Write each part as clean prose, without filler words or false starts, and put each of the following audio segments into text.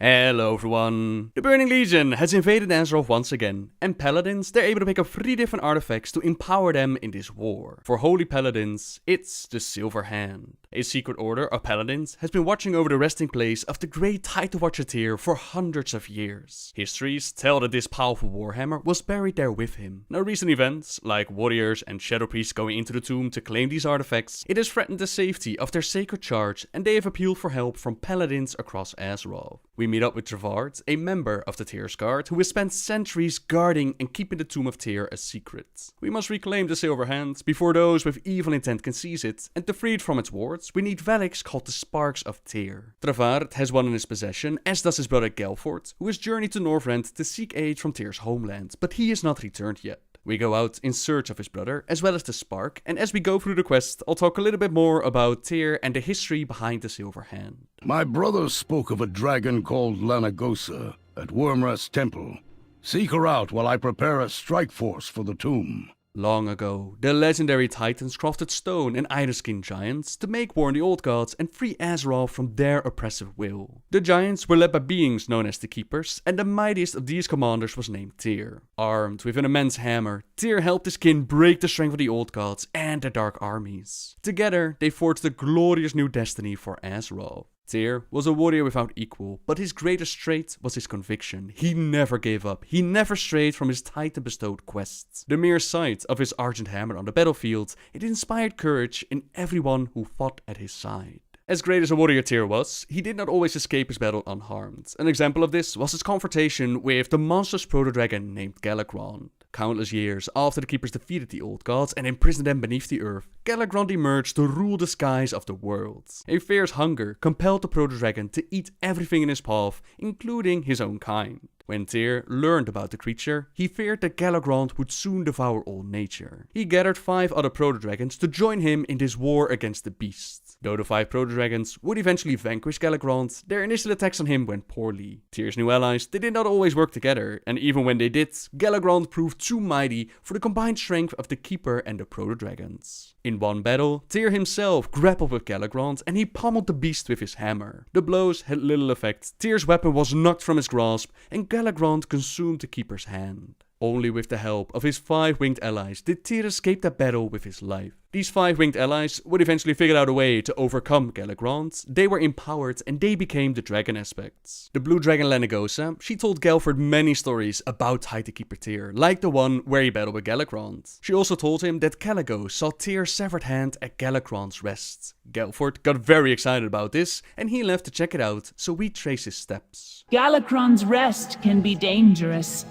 Hello everyone! The Burning Legion has invaded Azeroth once again, and Paladins, they're able to pick up 3 different artifacts to empower them in this war. For Holy Paladins, it's the Silver Hand. A secret order of Paladins has been watching over the resting place of the great Titan Watcher Tyr for hundreds of years. Histories tell that this powerful warhammer was buried there with him. Now recent events, like warriors and shadow priests going into the tomb to claim these artifacts, it has threatened the safety of their sacred charge, and they have appealed for help from Paladins across Azeroth. We meet up with Travart, a member of the Tyr's Guard, who has spent centuries guarding and keeping the tomb of Tyr a secret. We must reclaim the Silver Hand before those with evil intent can seize it, and to free it from its wards, we need relics called the Sparks of Tyr. Travart has one in his possession, as does his brother Gelford, who has journeyed to Northrend to seek aid from Tyr's homeland, but he is not returned yet. We go out in search of his brother, as well as the Spark, and as we go through the quest, I'll talk a little bit more about Tyr and the history behind the Silver Hand. My brother spoke of a dragon called Lanagosa at Wyrmrest Temple. Seek her out while I prepare a strike force for the tomb. Long ago, the legendary Titans crafted stone and iron-skinned giants to make war on the old gods and free Azeroth from their oppressive will. The giants were led by beings known as the Keepers, and the mightiest of these commanders was named Tyr. Armed with an immense hammer, Tyr helped his kin break the strength of the old gods and their dark armies. Together, they forged a glorious new destiny for Azeroth. Tyr was a warrior without equal, but his greatest trait was his conviction. He never gave up, he never strayed from his Titan-bestowed quests. The mere sight of his argent hammer on the battlefield, it inspired courage in everyone who fought at his side. As great as a warrior Tyr was, he did not always escape his battle unharmed. An example of this was his confrontation with the monstrous proto-dragon named Galakrond. Countless years after the Keepers defeated the old gods and imprisoned them beneath the earth, Galakrond emerged to rule the skies of the world. A fierce hunger compelled the proto-dragon to eat everything in his path, including his own kind. When Tyr learned about the creature, he feared that Galakrond would soon devour all nature. He gathered 5 other proto-dragons to join him in this war against the beast. Though the 5 proto-dragons would eventually vanquish Galakrond, their initial attacks on him went poorly. Tyr's new allies, they did not always work together, and even when they did, Galakrond proved too mighty for the combined strength of the Keeper and the proto-dragons. In one battle, Tyr himself grappled with Galakrond and he pummeled the beast with his hammer. The blows had little effect, Tyr's weapon was knocked from his grasp, and Galakrond consumed the Keeper's hand. Only with the help of his 5 winged allies did Tyr escape that battle with his life. These 5 winged allies would eventually figure out a way to overcome Galakrond. They were empowered and they became the dragon aspects. The blue dragon Lanagosa, she told Gelford many stories about Titan Keeper Tyr, like the one where he battled with Galakrond. She also told him that Caligo saw Tyr's severed hand at Galakrond's rest. Gelford got very excited about this and he left to check it out, so we trace his steps. Galakrond's rest can be dangerous.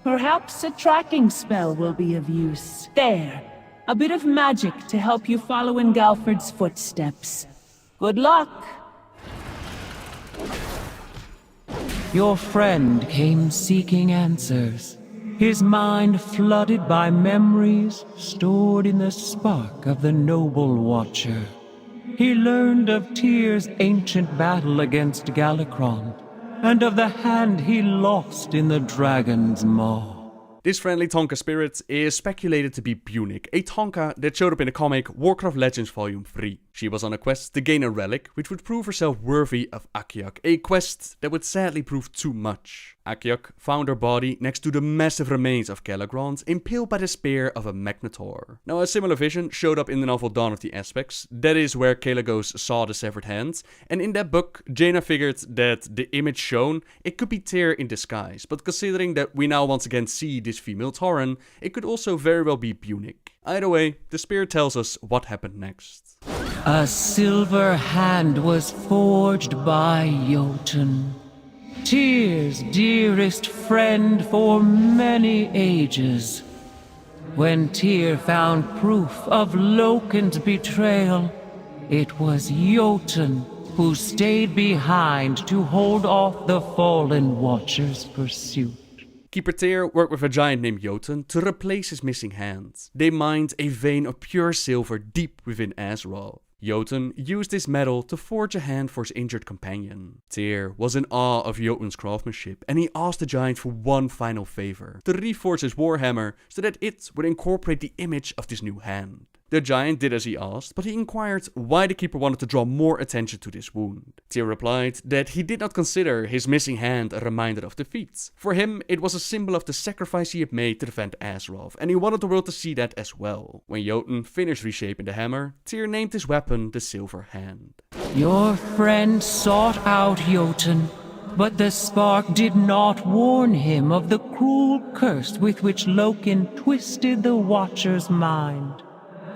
Perhaps a tracking spell will be of use. There, a bit of magic to help you follow in Gelford's footsteps. Good luck! Your friend came seeking answers. His mind flooded by memories stored in the spark of the noble Watcher. He learned of Tyr's ancient battle against Galakrond, and of the hand he lost in the dragon's maw. This friendly Tonka spirit is speculated to be Bunic, a Tonka that showed up in the comic Warcraft Legends Volume 3. She was on a quest to gain a relic which would prove herself worthy of Akiok, a quest that would sadly prove too much. Akiok found her body next to the massive remains of Galakrond, impaled by the spear of a Magnetor. Now a similar vision showed up in the novel Dawn of the Aspects, that is where Kalecgos saw the severed hand, and in that book Jaina figured that the image shown, it could be Tyr in disguise, but considering that we now once again see this female Tauren, it could also very well be Bunic. Either way, the spear tells us what happened next. A silver hand was forged by Jotun, Tyr's dearest friend for many ages. When Tyr found proof of Loken's betrayal, it was Jotun who stayed behind to hold off the fallen Watcher's pursuit. Keeper Tyr worked with a giant named Jotun to replace his missing hand. They mined a vein of pure silver deep within Azeroth. Jotun used this metal to forge a hand for his injured companion. Tyr was in awe of Jotun's craftsmanship, and he asked the giant for one final favor, to reforge his warhammer so that it would incorporate the image of this new hand. The giant did as he asked, but he inquired why the keeper wanted to draw more attention to this wound. Tyr replied that he did not consider his missing hand a reminder of defeat. For him, it was a symbol of the sacrifice he had made to defend Azeroth, and he wanted the world to see that as well. When Jotun finished reshaping the hammer, Tyr named his weapon the Silver Hand. Your friend sought out Jotun, but the spark did not warn him of the cruel curse with which Loken twisted the Watcher's mind.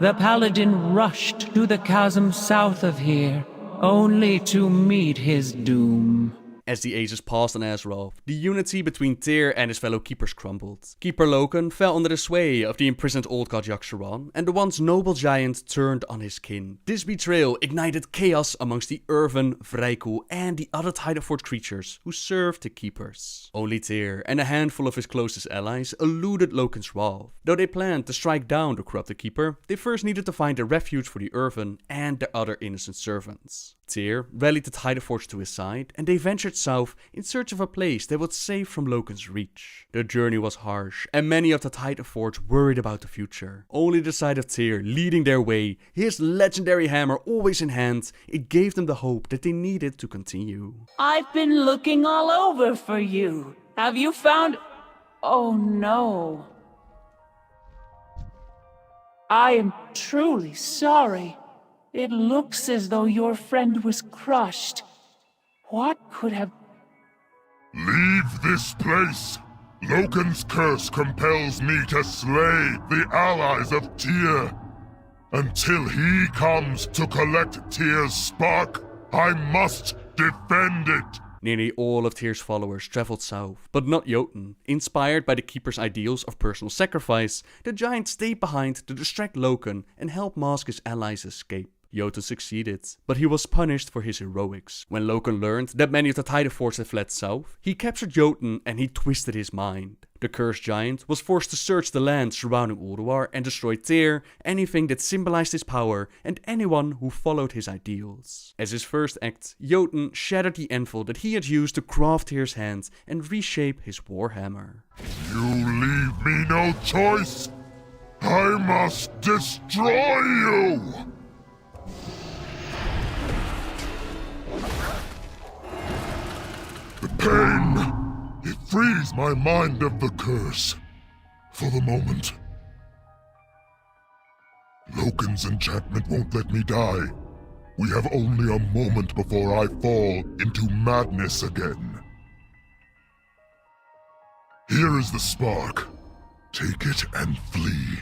The paladin rushed to the chasm south of here, only to meet his doom. As the ages passed on Azeroth, the unity between Tyr and his fellow keepers crumbled. Keeper Loken fell under the sway of the imprisoned old god Yogg-Saron, and the once noble giant turned on his kin. This betrayal ignited chaos amongst the Irven, Vrykul, and the other Titanforge creatures who served the keepers. Only Tyr and a handful of his closest allies eluded Loken's wrath. Though they planned to strike down the corrupted keeper, they first needed to find a refuge for the Irven and their other innocent servants. Tyr rallied the Titanforge to his side, and they ventured south in search of a place they would save from Loken's reach. The journey was harsh, and many of the Titanforge worried about the future. Only the sight of Tyr leading their way, his legendary hammer always in hand, it gave them the hope that they needed to continue. I've been looking all over for you. Have you found... Oh no. I am truly sorry. It looks as though your friend was crushed. What could have... Leave this place! Loken's curse compels me to slay the allies of Tyr. Until he comes to collect Tyr's spark, I must defend it! Nearly all of Tyr's followers traveled south, but not Jotun. Inspired by the Keeper's ideals of personal sacrifice, the giant stayed behind to distract Loken and help mask his allies' escape. Jotun succeeded, but he was punished for his heroics. When Loken learned that many of the Titanforge had fled south, he captured Jotun and he twisted his mind. The cursed giant was forced to search the land surrounding Ulduar and destroy Tyr, anything that symbolized his power, and anyone who followed his ideals. As his first act, Jotun shattered the anvil that he had used to craft Tyr's hand and reshape his warhammer. You leave me no choice! I must destroy you! The pain! It frees my mind of the curse. For the moment. Loken's enchantment won't let me die. We have only a moment before I fall into madness again. Here is the spark. Take it and flee.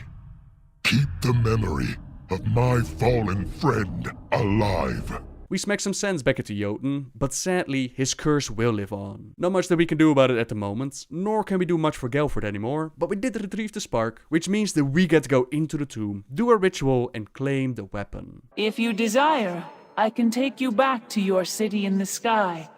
Keep the memory of my fallen friend alive. We smack some sense back into Jotun, but sadly, his curse will live on. Not much that we can do about it at the moment, nor can we do much for Galford anymore, but we did retrieve the spark, which means that we get to go into the tomb, do a ritual, and claim the weapon. If you desire, I can take you back to your city in the sky.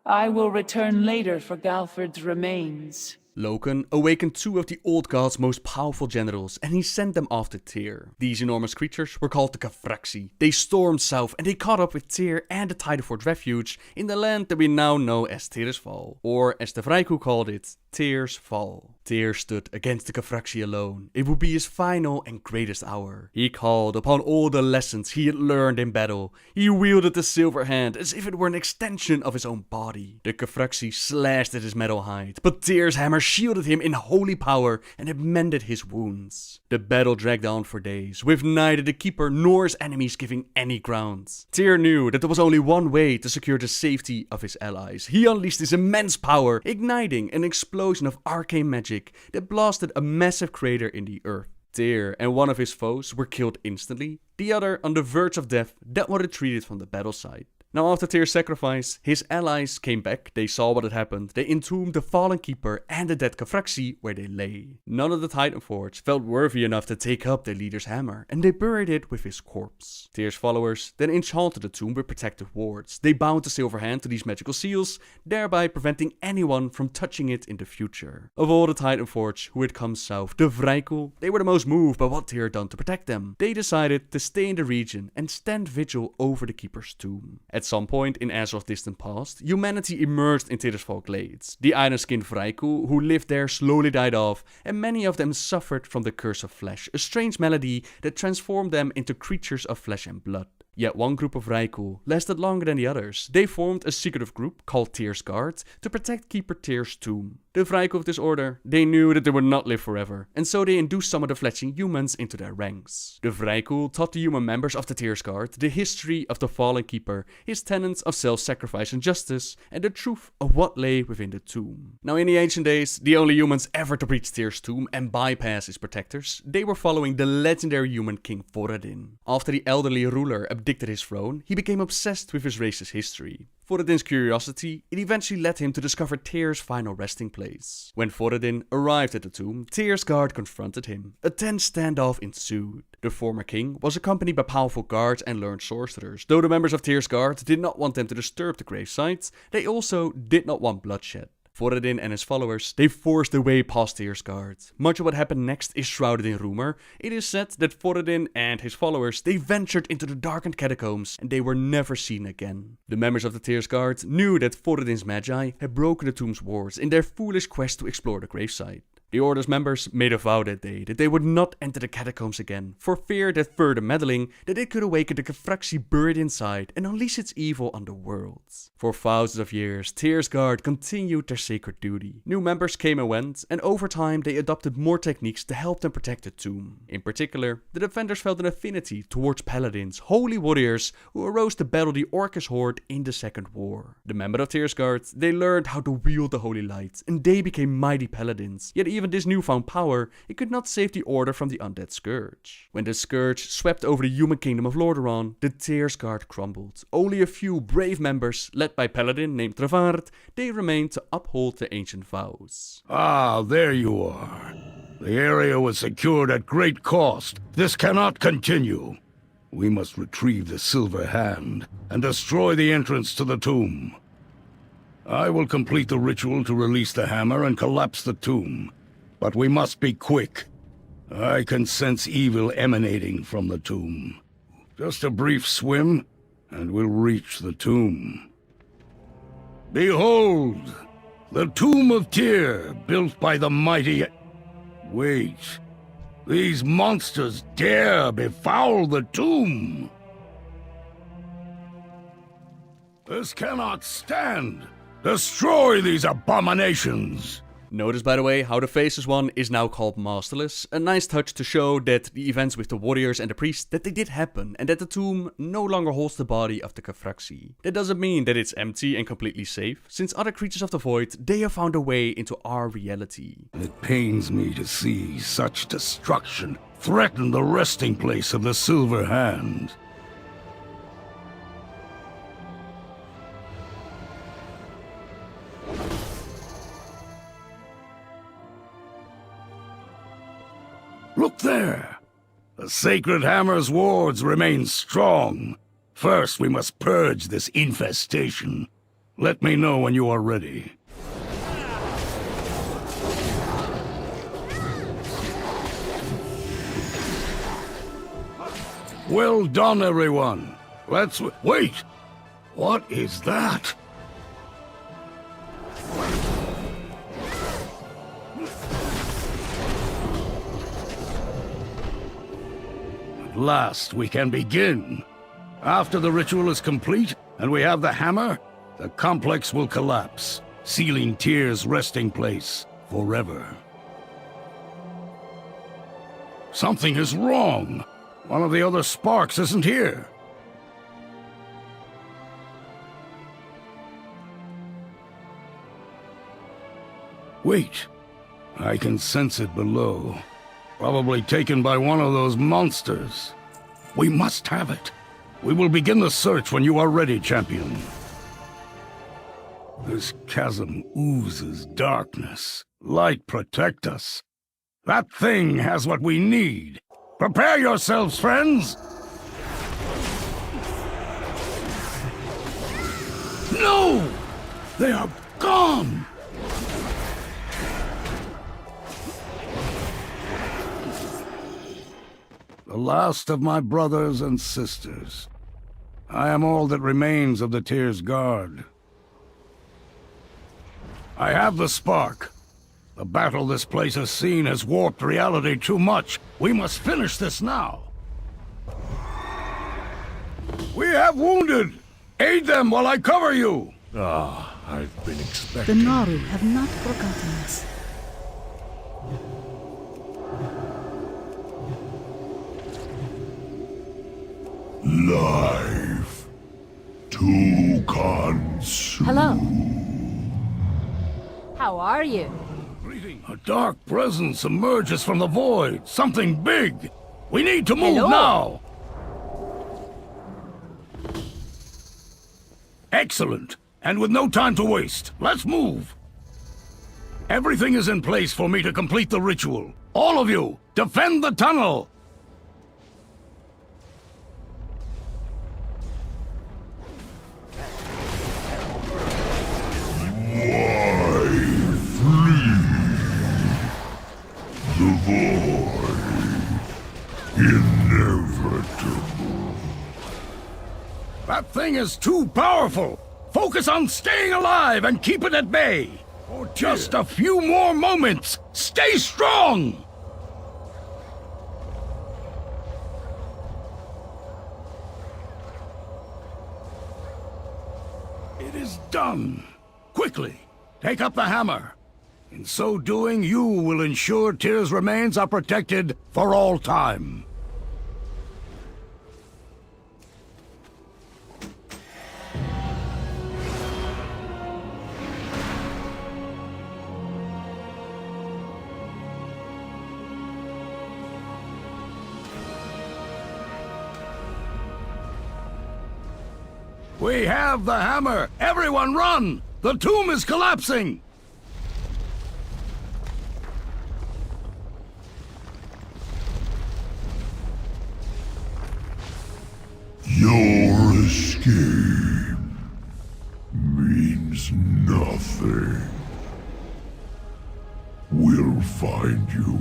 I will return later for Galford's remains. Loken awakened two of the old god's most powerful generals, and he sent them after Tyr. These enormous creatures were called the Kafraxi. They stormed south and they caught up with Tyr and the Titanforge refuge in the land that we now know as Tirisfal, or as the Vrykul called it, Tyr's Fall. Tyr stood against the Kafraxi alone. It would be his final and greatest hour. He called upon all the lessons he had learned in battle. He wielded the silver hand as if it were an extension of his own body. The Kafraxi slashed at his metal hide, but Tyr's hammer shielded him in holy power and it mended his wounds. The battle dragged on for days, with neither the Keeper nor his enemies giving any ground. Tyr knew that there was only one way to secure the safety of his allies. He unleashed his immense power, igniting an explosion of arcane magic that blasted a massive crater in the earth. Tyr and one of his foes were killed instantly, the other on the verge of death that one retreated from the battle site. Now after Tyr's sacrifice, his allies came back, they saw what had happened, they entombed the fallen Keeper and the dead Kafraxi where they lay. None of the Titanforge felt worthy enough to take up their leader's hammer, and they buried it with his corpse. Tyr's followers then enchanted the tomb with protective wards. They bound the silver hand to these magical seals, thereby preventing anyone from touching it in the future. Of all the Titanforge who had come south, the Vrykul, they were the most moved by what Tyr had done to protect them. They decided to stay in the region and stand vigil over the Keeper's tomb. At some point in Azeroth's distant past, humanity emerged in Tirisfal Glades. The iron-skinned Vraiku who lived there slowly died off, and many of them suffered from the Curse of Flesh, a strange malady that transformed them into creatures of flesh and blood. Yet one group of Vraiku lasted longer than the others. They formed a secretive group called Tyr's Guard to protect Keeper Tyr's tomb. The Vraiku of this order, they knew that they would not live forever, and so they induced some of the fledgling humans into their ranks. The Vraiku taught the human members of the Tyr's Guard the history of the fallen Keeper, his tenets of self-sacrifice and justice, and the truth of what lay within the tomb. Now in the ancient days, the only humans ever to breach Tyr's tomb and bypass his protectors, they were following the legendary human king Thoradin. After the elderly ruler abdicated his throne, he became obsessed with his race's history. Thoradin's curiosity, it eventually led him to discover Tyr's final resting place. When Thoradin arrived at the tomb, Tyr's Guard confronted him. A tense standoff ensued. The former king was accompanied by powerful guards and learned sorcerers. Though the members of Tyr's Guard did not want them to disturb the gravesite, they also did not want bloodshed. Thoradin and his followers, they forced their way past Tyr's Guard. Much of what happened next is shrouded in rumor. It is said that Thoradin and his followers, they ventured into the darkened catacombs and they were never seen again. The members of the Tyr's Guard knew that Thoradin's magi had broken the tomb's wards in their foolish quest to explore the gravesite. The Order's members made a vow that day that they would not enter the catacombs again, for fear that further meddling, that it could awaken the Kefraxi buried inside and unleash its evil on the world. For thousands of years, Tyr's Guard continued their sacred duty. New members came and went, and over time they adopted more techniques to help them protect the tomb. In particular, the defenders felt an affinity towards paladins, holy warriors who arose to battle the Orcish horde in the Second War. The members of Tyr's Guard, they learned how to wield the holy light, and they became mighty paladins. Yet even this newfound power, it could not save the Order from the undead Scourge. When the Scourge swept over the human kingdom of Lordaeron, the Tyr's Guard crumbled. Only a few brave members, led by paladin named Travart, they remained to uphold their ancient vows. Ah, there you are. The area was secured at great cost. This cannot continue. We must retrieve the Silver Hand and destroy the entrance to the tomb. I will complete the ritual to release the hammer and collapse the tomb. But we must be quick. I can sense evil emanating from the tomb. Just a brief swim, and we'll reach the tomb. Behold! The Tomb of Tyr, built by the mighty... Wait. These monsters dare befoul the tomb! This cannot stand! Destroy these abominations! Notice, by the way, how the Faceless One is now called Masterless. A nice touch to show that the events with the warriors and the priests, that they did happen, and that the tomb no longer holds the body of the Kefraxi. That doesn't mean that it's empty and completely safe, since other creatures of the void, they have found a way into our reality. It pains me to see such destruction threaten the resting place of the Silver Hand. Look there! The Sacred Hammer's wards remain strong. First, we must purge this infestation. Let me know when you are ready. Well done, everyone. Let's... Wait! What is that? At last, we can begin. After the ritual is complete, and we have the hammer, the complex will collapse, sealing Tyr's resting place forever. Something is wrong. One of the other sparks isn't here. Wait. I can sense it below. Probably taken by one of those monsters. We must have it. We will begin the search when you are ready, champion. This chasm oozes darkness. Light protect us. That thing has what we need. Prepare yourselves, friends! No! They are gone! The last of my brothers and sisters. I am all that remains of the Tyr's guard. I have the spark. The battle this place has seen has warped reality too much. We must finish this now. We have wounded! Aid them while I cover you! I've been The expecting. Naru have not forgotten us. Life to consume. Hello. How are you? A dark presence emerges from the void. Something big. We need to move Hello? now. Excellent. And with no time to waste, let's move. Everything is in place for me to complete the ritual. All of you, defend the tunnel. The void. Inevitable. That thing is too powerful. Focus on staying alive and keep it at bay. For just a few more moments. Stay strong! It is done. Quickly, take up the hammer. In so doing, you will ensure Tyr's remains are protected for all time. We have the hammer! Everyone run! The tomb is collapsing! Your escape means nothing. We'll find you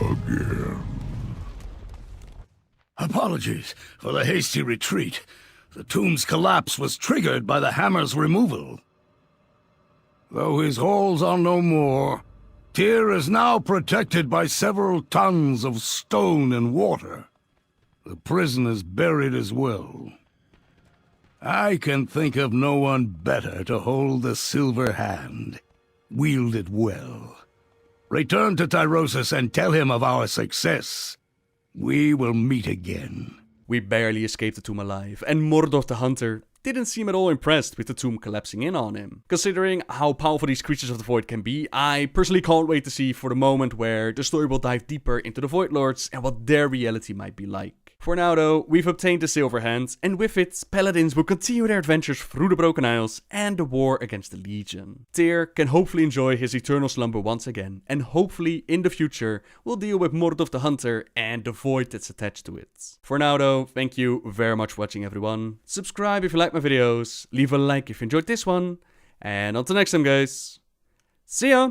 again. Apologies for the hasty retreat. The tomb's collapse was triggered by the hammer's removal. Though his halls are no more, Tyr is now protected by several tons of stone and water. The prison is buried as well. I can think of no one better to hold the silver hand. Wield it well. Return to Tyrosus and tell him of our success. We will meet again. We barely escaped the tomb alive, and Mordor the Hunter didn't seem at all impressed with the tomb collapsing in on him. Considering how powerful these creatures of the Void can be, I personally can't wait to see for the moment where the story will dive deeper into the Void Lords and what their reality might be like. For now though, we've obtained the Silver Hand, and with it, Paladins will continue their adventures through the Broken Isles and the war against the Legion. Tyr can hopefully enjoy his eternal slumber once again, and hopefully in the future we'll deal with Mordor the Hunter and the Void that's attached to it. For now though, thank you very much for watching everyone. Subscribe if you like my videos, leave a like if you enjoyed this one, and until next time guys, see ya!